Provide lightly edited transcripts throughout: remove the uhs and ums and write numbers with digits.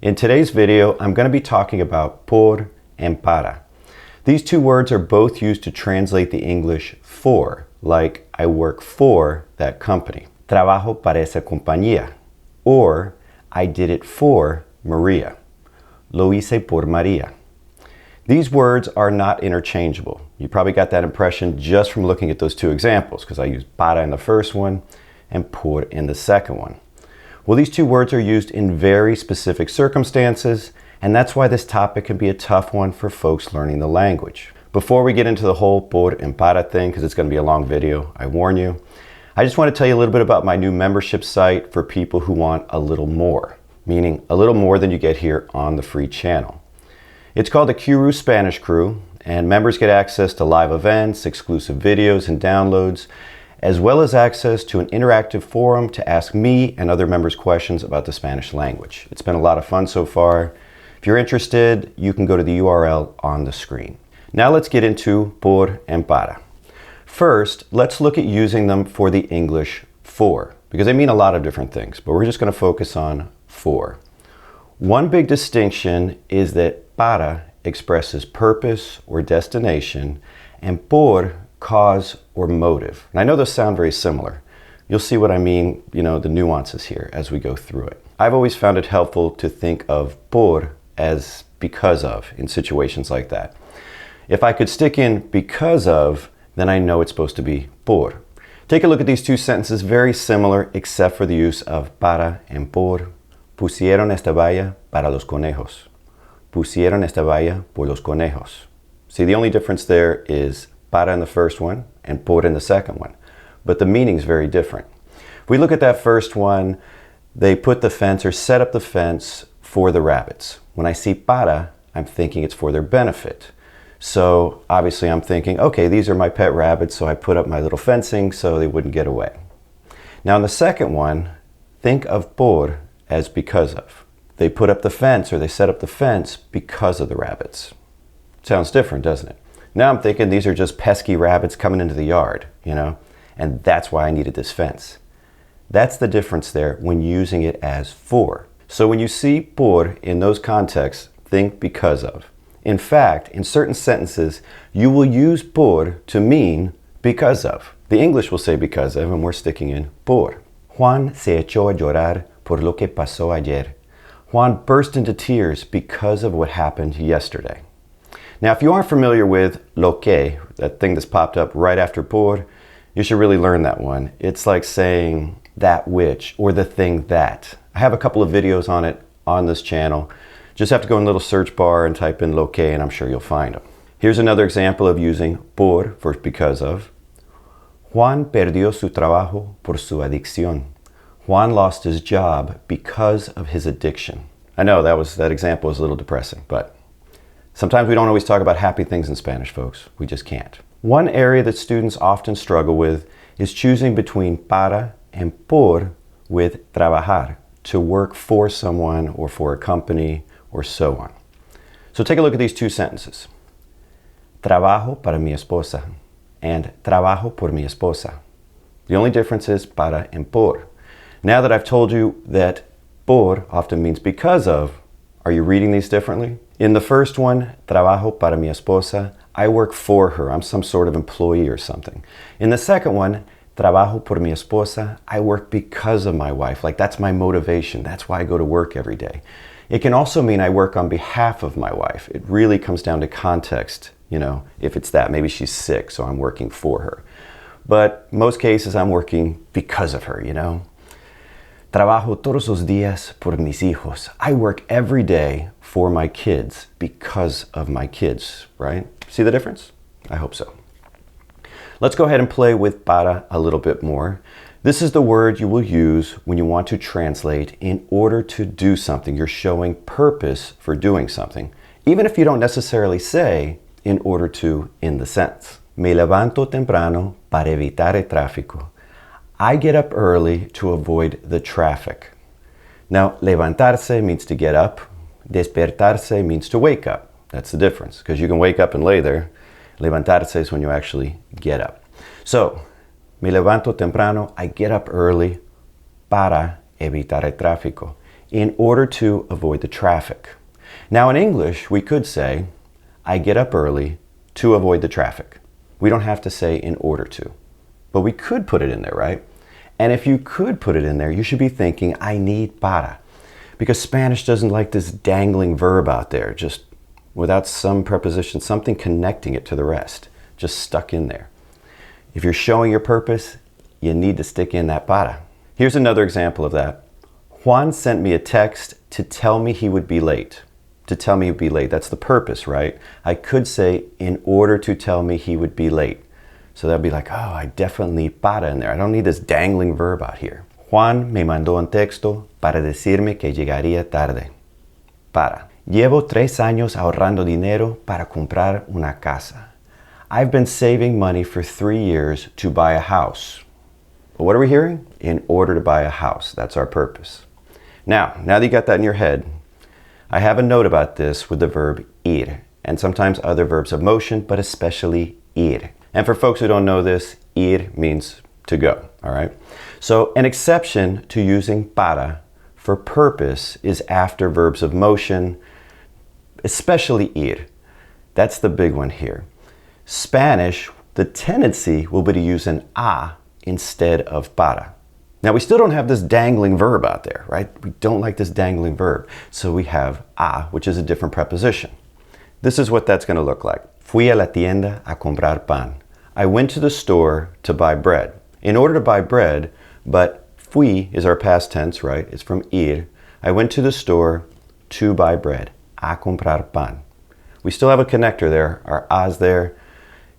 In today's video, I'm going to be talking about por and para. These two words are both used to translate the English for, like I work for that company. Trabajo para esa compañía. Or I did it for Maria. Lo hice por Maria. These words are not interchangeable. You probably got that impression just from looking at those two examples, because I used para in the first one and por in the second one. Well, these two words are used in very specific circumstances, and that's why this topic can be a tough one for folks learning the language. Before we get into the whole por and para thing, because it's going to be a long video, I warn you, I just want to tell you a little bit about my new membership site for people who want a little more, meaning a little more than you get here on the free channel. It's called the Qroo Spanish Crew, and members get access to live events, exclusive videos and downloads, as well as access to an interactive forum to ask me and other members questions about the Spanish language. It's been a lot of fun so far. If you're interested, you can go to the URL on the screen. Now let's get into por and para. First, let's look at using them for the English for, because they mean a lot of different things, but we're just going to focus on for. One big distinction is that para expresses purpose or destination, and por cause or motive. And I know those sound very similar. You'll see what I mean, the nuances here as we go through it. I've always found it helpful to think of por as because of in situations like that. If I could stick in because of, then I know it's supposed to be por. Take a look at these two sentences, very similar except for the use of para and por. Pusieron esta valla para los conejos. Pusieron esta valla por los conejos. See, the only difference there is para in the first one and por in the second one, but the meaning's very different. If we look at that first one, they put the fence or set up the fence for the rabbits. When I see para, I'm thinking it's for their benefit. So obviously I'm thinking, okay, these are my pet rabbits, so I put up my little fencing so they wouldn't get away. Now in the second one, think of por as because of. They put up the fence or they set up the fence because of the rabbits. Sounds different, doesn't it? Now I'm thinking these are just pesky rabbits coming into the yard, and that's why I needed this fence. That's the difference there when using it as for. So when you see por in those contexts, think because of. In fact, in certain sentences, you will use por to mean because of. The English will say because of, and we're sticking in por. Juan se echó a llorar por lo que pasó ayer. Juan burst into tears because of what happened yesterday. Now, if you aren't familiar with lo que, that thing that's popped up right after por, you should really learn that one. It's like saying that which or the thing that. I have a couple of videos on it on this channel. Just have to go in the little search bar and type in lo que, and I'm sure you'll find them. Here's another example of using por for because of. Juan perdió su trabajo por su adicción. Juan lost his job because of his addiction. I know that example was a little depressing, but sometimes we don't always talk about happy things in Spanish, folks. We just can't. One area that students often struggle with is choosing between para and por with trabajar, to work for someone or for a company or so on. So take a look at these two sentences. Trabajo para mi esposa and trabajo por mi esposa. The only difference is para and por. Now that I've told you that por often means because of, are you reading these differently? In the first one, trabajo para mi esposa, I work for her. I'm some sort of employee or something. In the second one, trabajo por mi esposa, I work because of my wife. Like that's my motivation. That's why I go to work every day. It can also mean I work on behalf of my wife. It really comes down to context, if it's that. Maybe she's sick, so I'm working for her. But most cases, I'm working because of her, Trabajo todos los días por mis hijos. I work every day for my kids because of my kids, right? See the difference? I hope so. Let's go ahead and play with para a little bit more. This is the word you will use when you want to translate in order to do something. You're showing purpose for doing something, even if you don't necessarily say in order to in the sentence. Me levanto temprano para evitar el tráfico. I get up early to avoid the traffic. Now, levantarse means to get up. Despertarse means to wake up. That's the difference, because you can wake up and lay there. Levantarse is when you actually get up. So, me levanto temprano, I get up early para evitar el tráfico, in order to avoid the traffic. Now in English, we could say, I get up early to avoid the traffic. We don't have to say in order to, but we could put it in there, right? And if you could put it in there, you should be thinking, I need para. Because Spanish doesn't like this dangling verb out there, just without some preposition, something connecting it to the rest, just stuck in there. If you're showing your purpose, you need to stick in that para. Here's another example of that. Juan sent me a text to tell me he would be late. To tell me he'd be late, that's the purpose, right? I could say, in order to tell me he would be late. So that'd be like, oh, I definitely need para in there. I don't need this dangling verb out here. Juan me mandó un texto para decirme que llegaría tarde. Para. Llevo 3 años ahorrando dinero para comprar una casa. I've been saving money for 3 years to buy a house. But what are we hearing? In order to buy a house. That's our purpose. Now that you got that in your head, I have a note about this with the verb ir, and sometimes other verbs of motion, but especially ir. And for folks who don't know this, ir means to go, all right? So an exception to using para for purpose is after verbs of motion, especially ir. That's the big one here. Spanish, the tendency will be to use an a instead of para. Now we still don't have this dangling verb out there, right? We don't like this dangling verb. So we have a, which is a different preposition. This is what that's going to look like. Fui a la tienda a comprar pan. I went to the store to buy bread. In order to buy bread, but fui is our past tense, right? It's from ir. I went to the store to buy bread. A comprar pan. We still have a connector there, our a's there.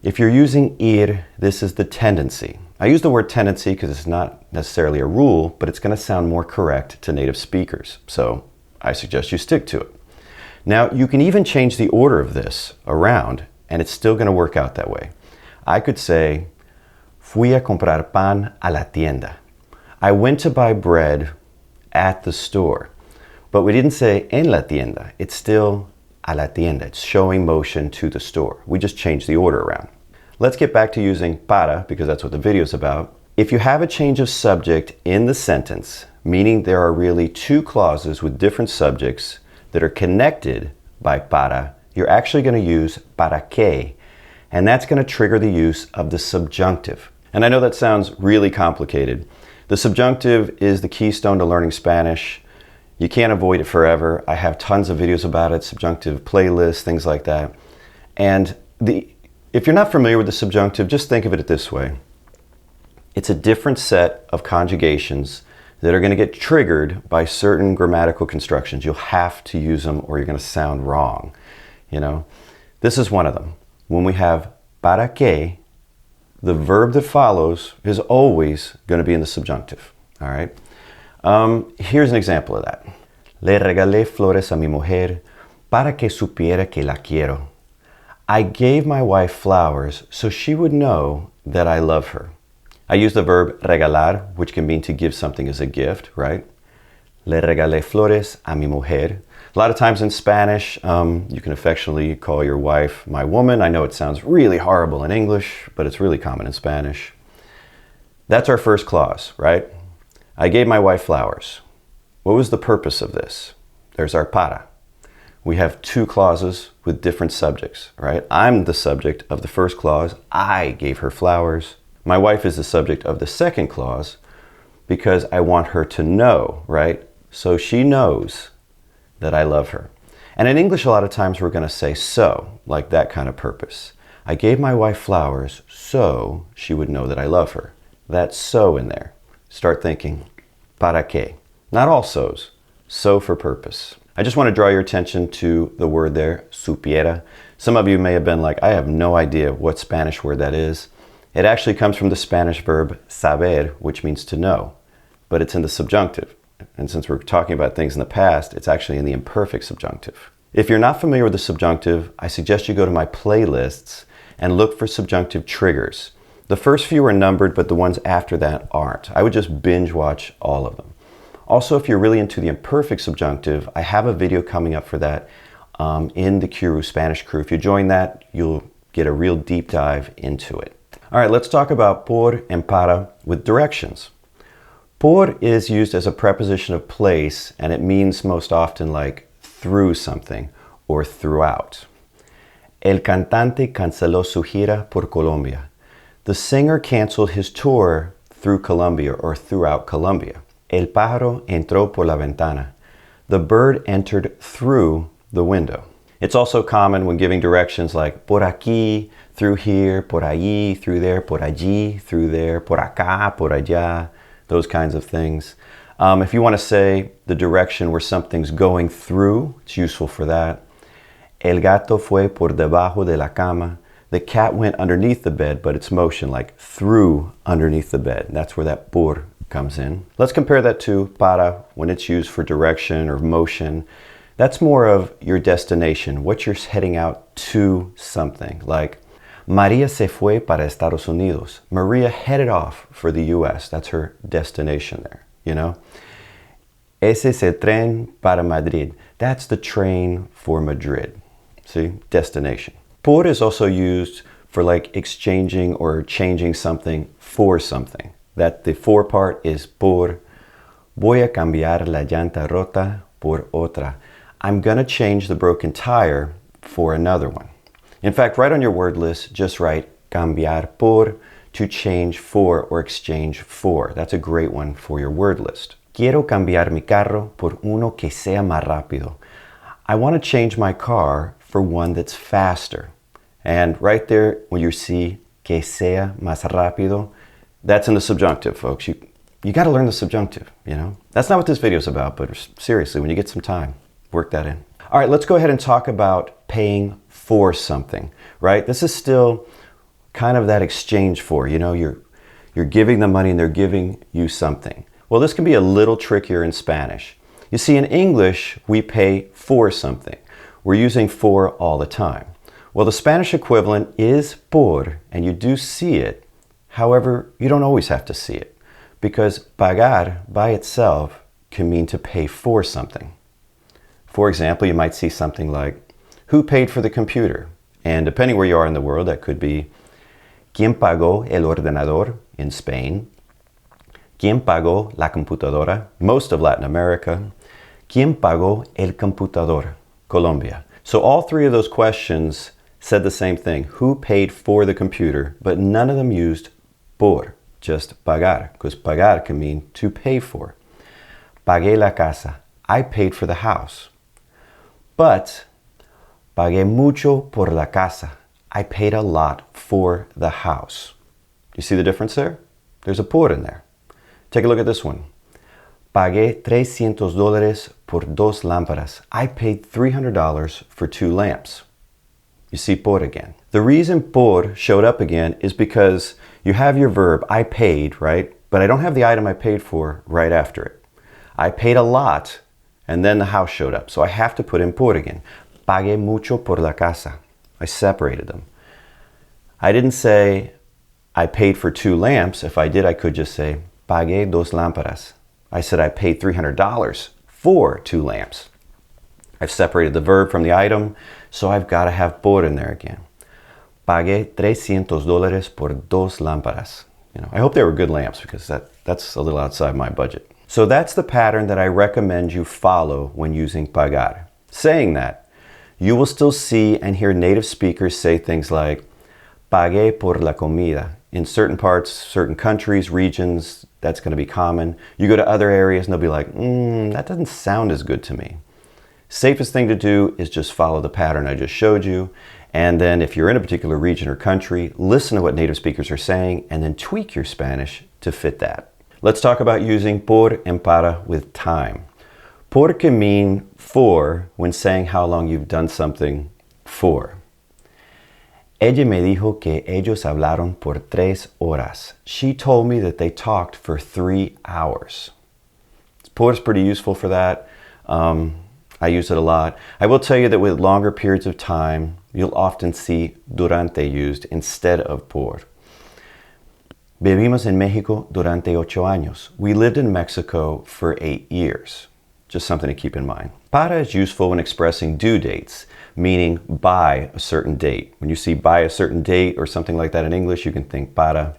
If you're using ir, this is the tendency. I use the word tendency because it's not necessarily a rule, but it's going to sound more correct to native speakers. So I suggest you stick to it. Now you can even change the order of this around and it's still going to work out that way. I could say, fui a comprar pan a la tienda. I went to buy bread at the store. But we didn't say en la tienda. It's still a la tienda. It's showing motion to the store. We just changed the order around. Let's get back to using para because that's what the video is about. If you have a change of subject in the sentence, meaning there are really 2 clauses with different subjects that are connected by para, you're actually going to use para que, and that's going to trigger the use of the subjunctive. And I know that sounds really complicated. The subjunctive is the keystone to learning Spanish. You can't avoid it forever. I have tons of videos about it, subjunctive playlists, things like that. And if you're not familiar with the subjunctive, just think of it this way. It's a different set of conjugations that are going to get triggered by certain grammatical constructions. You'll have to use them or you're going to sound wrong. You know, this is one of them. When we have para que, the verb that follows is always going to be in the subjunctive. All right. Here's an example of that. Le regalé flores a mi mujer para que supiera que la quiero. I gave my wife flowers so she would know that I love her. I use the verb regalar, which can mean to give something as a gift, right? Le regalé flores a mi mujer. A lot of times in Spanish, you can affectionately call your wife my woman. I know it sounds really horrible in English, but it's really common in Spanish. That's our first clause, right? I gave my wife flowers. What was the purpose of this? There's our para. We have 2 clauses with different subjects, right? I'm the subject of the first clause. I gave her flowers. My wife is the subject of the second clause because I want her to know, right? So she knows that I love her. And in English, a lot of times we're going to say so, like that kind of purpose. I gave my wife flowers so she would know that I love her. That's so in there. Start thinking, para que. Not all so's, so for purpose. I just want to draw your attention to the word there, supiera. Some of you may have been like, I have no idea what Spanish word that is. It actually comes from the Spanish verb saber, which means to know, but it's in the subjunctive. And since we're talking about things in the past, it's actually in the imperfect subjunctive. If you're not familiar with the subjunctive, I suggest you go to my playlists and look for subjunctive triggers. The first few are numbered, but the ones after that aren't. I would just binge watch all of them. Also, if you're really into the imperfect subjunctive, I have a video coming up for that in the Qroo Spanish crew. If you join that, you'll get a real deep dive into it. All right, let's talk about por and para with directions. Por is used as a preposition of place, and it means most often like through something or throughout. El cantante canceló su gira por Colombia. The singer canceled his tour through Colombia or throughout Colombia. El pájaro entró por la ventana. The bird entered through the window. It's also common when giving directions like por aquí, through here, por allí, through there, por allí, through there, por acá, por allá, those kinds of things. If you want to say the direction where something's going through, it's useful for that. El gato fue por debajo de la cama. The cat went underneath the bed, but it's motion, like through underneath the bed. That's where that por comes in. Let's compare that to para when it's used for direction or motion. That's more of your destination, what you're heading out to something. Like, María se fue para Estados Unidos. Maria headed off for the US. That's her destination there, you know? Ese es el tren para Madrid. That's the train for Madrid. See, destination. Por is also used for like exchanging or changing something for something. That the for part is por. Voy a cambiar la llanta rota por otra. I'm gonna change the broken tire for another one. In fact, write on your word list, just write cambiar por, to change for or exchange for. That's a great one for your word list. Quiero cambiar mi carro por uno que sea más rápido. I want to change my car for one that's faster. And right there, when you see que sea más rápido, that's in the subjunctive, folks. You got to learn the subjunctive, you know? That's not what this video is about, but seriously, when you get some time, work that in. All right, let's go ahead and talk about paying for something, right? This is still kind of that exchange for, you know, you're giving them money and they're giving you something. Well, this can be a little trickier in Spanish. You see, in English, we pay for something. We're using for all the time. Well, the Spanish equivalent is por, and you do see it. However, you don't always have to see it, because pagar by itself can mean to pay for something. For example, you might see something like, who paid for the computer? And depending where you are in the world, that could be, ¿Quién pagó el ordenador? In Spain. ¿Quién pagó la computadora? Most of Latin America. ¿Quién pagó el computador? Colombia. So all three of those questions said the same thing. Who paid for the computer? But none of them used por, just pagar, because pagar can mean to pay for. Pagué la casa. I paid for the house. But pagué mucho por la casa. I paid a lot for the house. You see the difference there? There's a por in there. Take a look at this one. Pagué $300 por dos lámparas. I paid $300 for two lamps. You see por again. The reason por showed up again is because you have your verb, I paid, right? But I don't have the item I paid for right after it. I paid a lot, and then the house showed up. So I have to put in por again. Pagué mucho por la casa. I separated them. I didn't say I paid for two lamps. If I did, I could just say pagué dos lámparas. I said I paid $300 for two lamps. I've separated the verb from the item, so I've got to have por in there again. Pagué $300 por dos lámparas. You know, I hope they were good lamps, because that's a little outside my budget. So that's the pattern that I recommend you follow when using pagar. Saying that, you will still see and hear native speakers say things like, pagué por la comida. In certain parts, certain countries, regions, that's going to be common. You go to other areas and they'll be like, that doesn't sound as good to me. Safest thing to do is just follow the pattern I just showed you. And then if you're in a particular region or country, listen to what native speakers are saying and then tweak your Spanish to fit that. Let's talk about using por and para with time. Por can mean for when saying how long you've done something for. Ella me dijo que ellos hablaron por 3 horas. She told me that they talked for 3 hours. Por is pretty useful for that. I use it a lot. I will tell you that with longer periods of time, you'll often see durante used instead of por. Vivimos en México durante 8 años. We lived in Mexico for 8 years. Just something to keep in mind. Para is useful when expressing due dates, meaning by a certain date. When you see by a certain date or something like that in English, you can think para.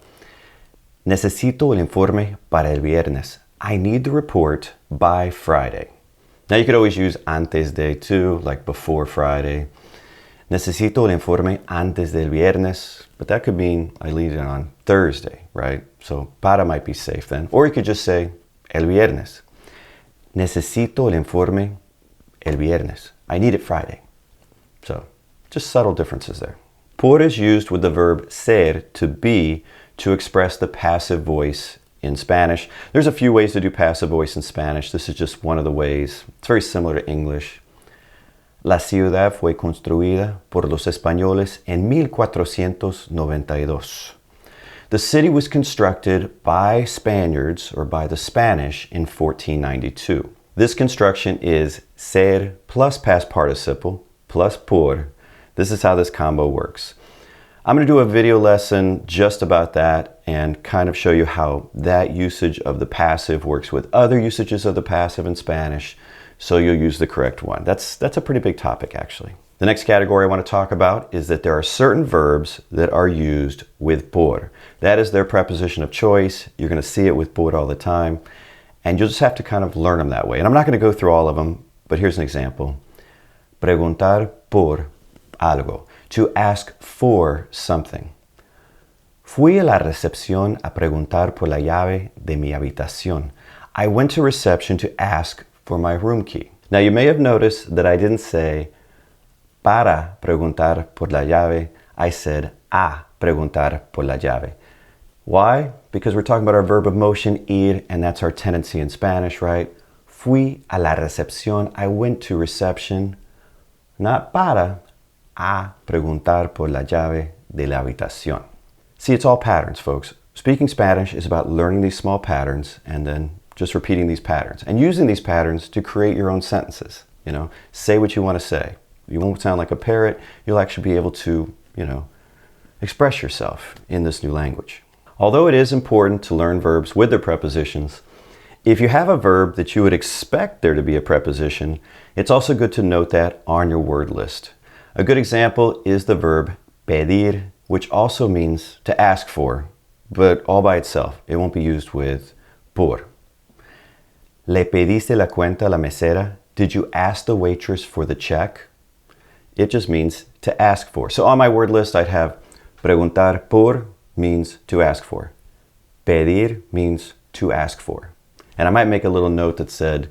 Necesito el informe para el viernes. I need the report by Friday. Now you could always use antes de too, like before Friday. Necesito el informe antes del viernes, but that could mean I need it on Thursday, right? So para might be safe then. Or you could just say el viernes. Necesito el informe el viernes. I need it Friday. So just subtle differences there. Por is used with the verb ser, to be, to express the passive voice in Spanish. There's a few ways to do passive voice in Spanish. This is just one of the ways. It's very similar to English. La ciudad fue construida por los españoles en 1492. The city was constructed by Spaniards, or by the Spanish, in 1492. This construction is ser plus past participle plus por. This is how this combo works. I'm going to do a video lesson just about that and kind of show you how that usage of the passive works with other usages of the passive in Spanish, so you'll use the correct one. That's a pretty big topic, actually. The next category I want to talk about is that there are certain verbs that are used with por. That is their preposition of choice. You're going to see it with por all the time, and you'll just have to kind of learn them that way. And I'm not going to go through all of them, but here's an example. Preguntar por algo, to ask for something. Fui a la recepción a preguntar por la llave de mi habitación. I went to reception to ask for my room key. Now you may have noticed that I didn't say para preguntar por la llave. I said a preguntar por la llave. Why? Because we're talking about our verb of motion, ir, and that's our tendency in Spanish, right? Fui a la recepción. I went to reception. Not para, a preguntar por la llave de la habitación. See, it's all patterns, folks. Speaking Spanish is about learning these small patterns and then just repeating these patterns and using these patterns to create your own sentences. You know, say what you want to say. You won't sound like a parrot. You'll actually be able to, express yourself in this new language. Although it is important to learn verbs with their prepositions, if you have a verb that you would expect there to be a preposition, it's also good to note that on your word list. A good example is the verb pedir, which also means to ask for, but all by itself. It won't be used with por. ¿Le pediste la cuenta a la mesera? Did you ask the waitress for the check? It just means to ask for. So on my word list, I'd have preguntar por means to ask for. Pedir means to ask for. And I might make a little note that said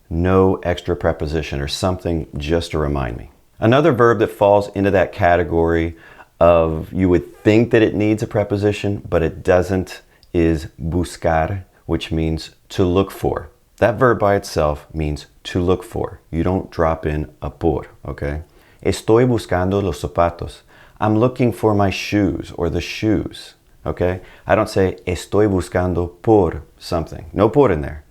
no extra preposition or something just to remind me. Another verb that falls into that category of you would think that it needs a preposition, but it doesn't, is buscar, which means to look for. That verb by itself means to look for. You don't drop in a por, okay? Estoy buscando los zapatos. I'm looking for my shoes or the shoes, okay? I don't say estoy buscando por something. No por in there.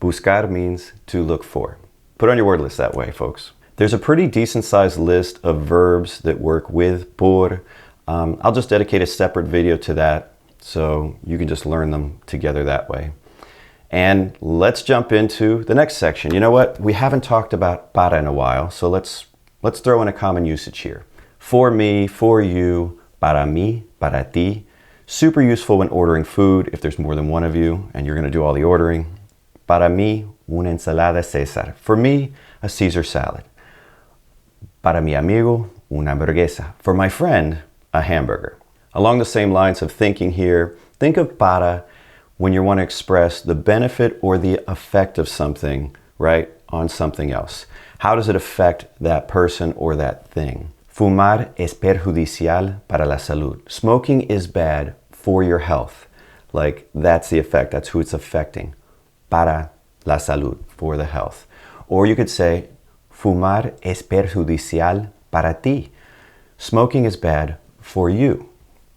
Buscar means to look for. Put on your word list that way, folks. There's a pretty decent sized list of verbs that work with por. I'll just dedicate a separate video to that so you can just learn them together that way. And let's jump into the next section. You know what? We haven't talked about para in a while, so let's throw in a common usage here. For me, for you, para mí, para ti. Super useful when ordering food if there's more than one of you and you're going to do all the ordering. Para mí, una ensalada César. For me, a Caesar salad. Para mi amigo, una hamburguesa. For my friend, a hamburger. Along the same lines of thinking here, think of para when you want to express the benefit or the effect of something, right, on something else. How does it affect that person or that thing? Fumar es perjudicial para la salud. Smoking is bad for your health. Like, that's the effect. That's who it's affecting. Para la salud, for the health. Or you could say, fumar es perjudicial para ti. Smoking is bad for you.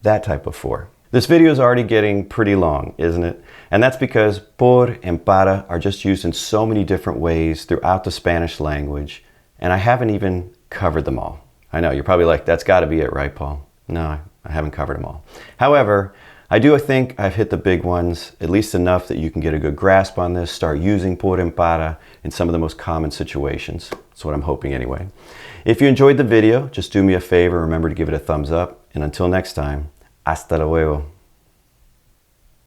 That type of for. This video is already getting pretty long, isn't it? And that's because por and para are just used in so many different ways throughout the Spanish language, and I haven't even covered them all. I know, you're probably like, that's gotta be it, right, Paul? No, I haven't covered them all. However, I do think I've hit the big ones, at least enough that you can get a good grasp on this, start using por and para in some of the most common situations. That's what I'm hoping anyway. If you enjoyed the video, just do me a favor, remember to give it a thumbs up, and until next time, hasta luego.